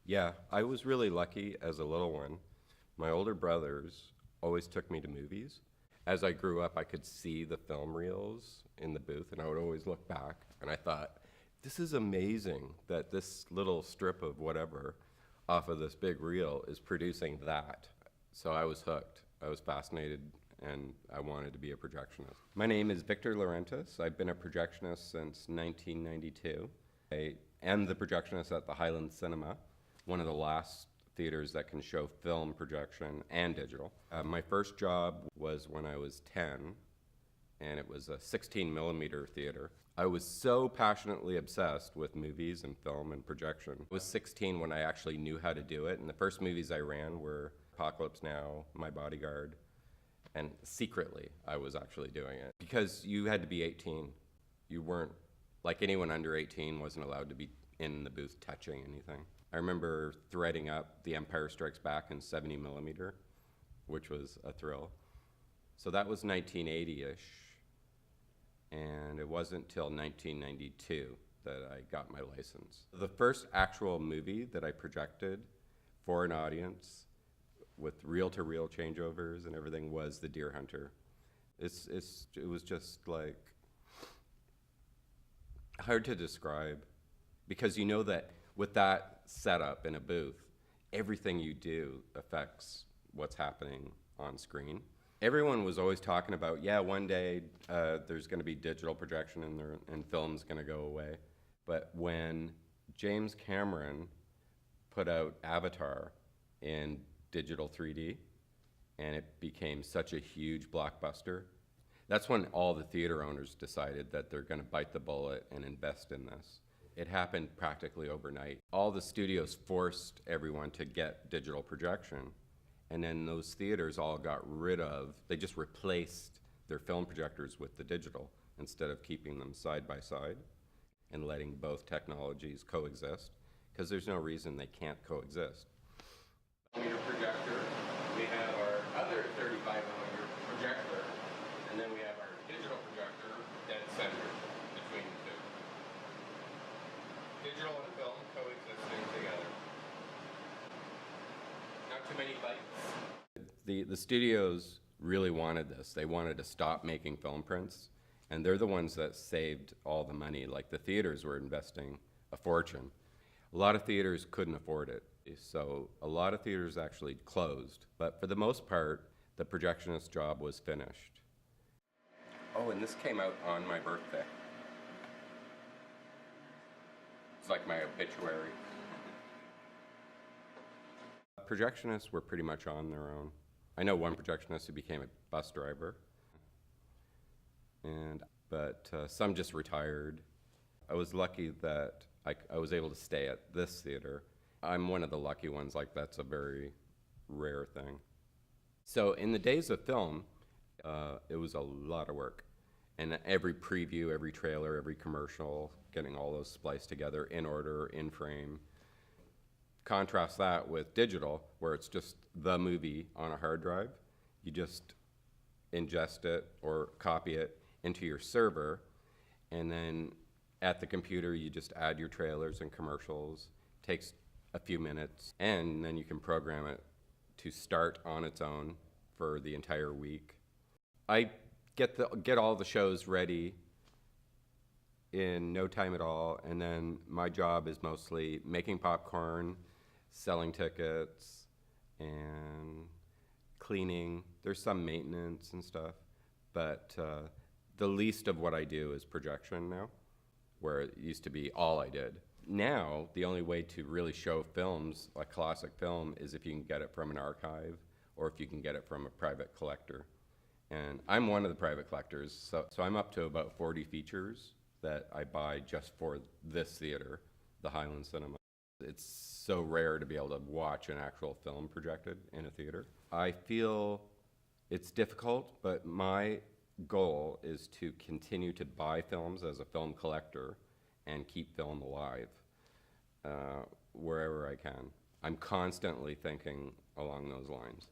Yeah, I was really lucky as a little one. My older brothers always took me to movies. As I grew up, I could see the film reels in the booth, and I would always look back, and I thought, this is amazing that this little strip of whatever off of this big reel is producing that. So I was hooked. I was fascinated, and I wanted to be a projectionist. My name is Victor Laurentis. I've been a projectionist since 1992. I am the projectionist at the Highland Cinema, one of the last theaters that can show film projection and digital. My first job was when I was 10, and it was a 16 millimeter theater. I was so passionately obsessed with movies and film and projection. I was 16 when I actually knew how to do it, and the first movies I ran were Apocalypse Now, My Bodyguard, and secretly I was actually doing it. Because you had to be 18. You weren't, like anyone under 18 wasn't allowed to be in the booth touching anything. I remember threading up The Empire Strikes Back in 70 millimeter, which was a thrill. So that was 1980-ish, and it wasn't till 1992 that I got my license. The first actual movie that I projected for an audience with reel-to-reel changeovers and everything was The Deer Hunter. It was just like hard to describe, because you know that with that setup in a booth, everything you do affects what's happening on screen. Everyone was always talking about, yeah, one day there's going to be digital projection and film's going to go away. But when James Cameron put out Avatar in digital 3D, and it became such a huge blockbuster, that's when all the theater owners decided that they're going to bite the bullet and invest in this. It happened practically overnight. All the studios forced everyone to get digital projection, and then those theaters all got rid of, they just replaced their film projectors with the digital instead of keeping them side by side and letting both technologies coexist, because there's no reason they can't coexist. Projector, we have our other 35mm projector, and then we have our digital projector dead center between the two. Digital and film coexisting together. Not too many bites. The studios really wanted this. They wanted to stop making film prints, and they're the ones that saved all the money. Like the theaters were investing a fortune. A lot of theaters couldn't afford it, so a lot of theaters actually closed. But for the most part, the projectionist job was finished. Oh, and this came out on my birthday. It's like my obituary. Projectionists were pretty much on their own. I know one projectionist who became a bus driver, but some just retired. I was lucky that I was able to stay at this theater. I'm one of the lucky ones, like that's a very rare thing. So in the days of film, it was a lot of work. And every preview, every trailer, every commercial, getting all those spliced together in order, in frame. Contrast that with digital, where it's just the movie on a hard drive. You just ingest it or copy it into your server, and then at the computer you just add your trailers and commercials. Takes a few minutes, and then you can program it to start on its own for the entire week. I get all the shows ready in no time at all, and then my job is mostly making popcorn, selling tickets, and cleaning. There's some maintenance and stuff, but the least of what I do is projection now, where it used to be all I did. Now, the only way to really show films, like classic film, is if you can get it from an archive or if you can get it from a private collector. And I'm one of the private collectors, so I'm up to about 40 features that I buy just for this theater, the Highland Cinema. It's so rare to be able to watch an actual film projected in a theater. I feel it's difficult, but my goal is to continue to buy films as a film collector and keep film alive wherever I can. I'm constantly thinking along those lines.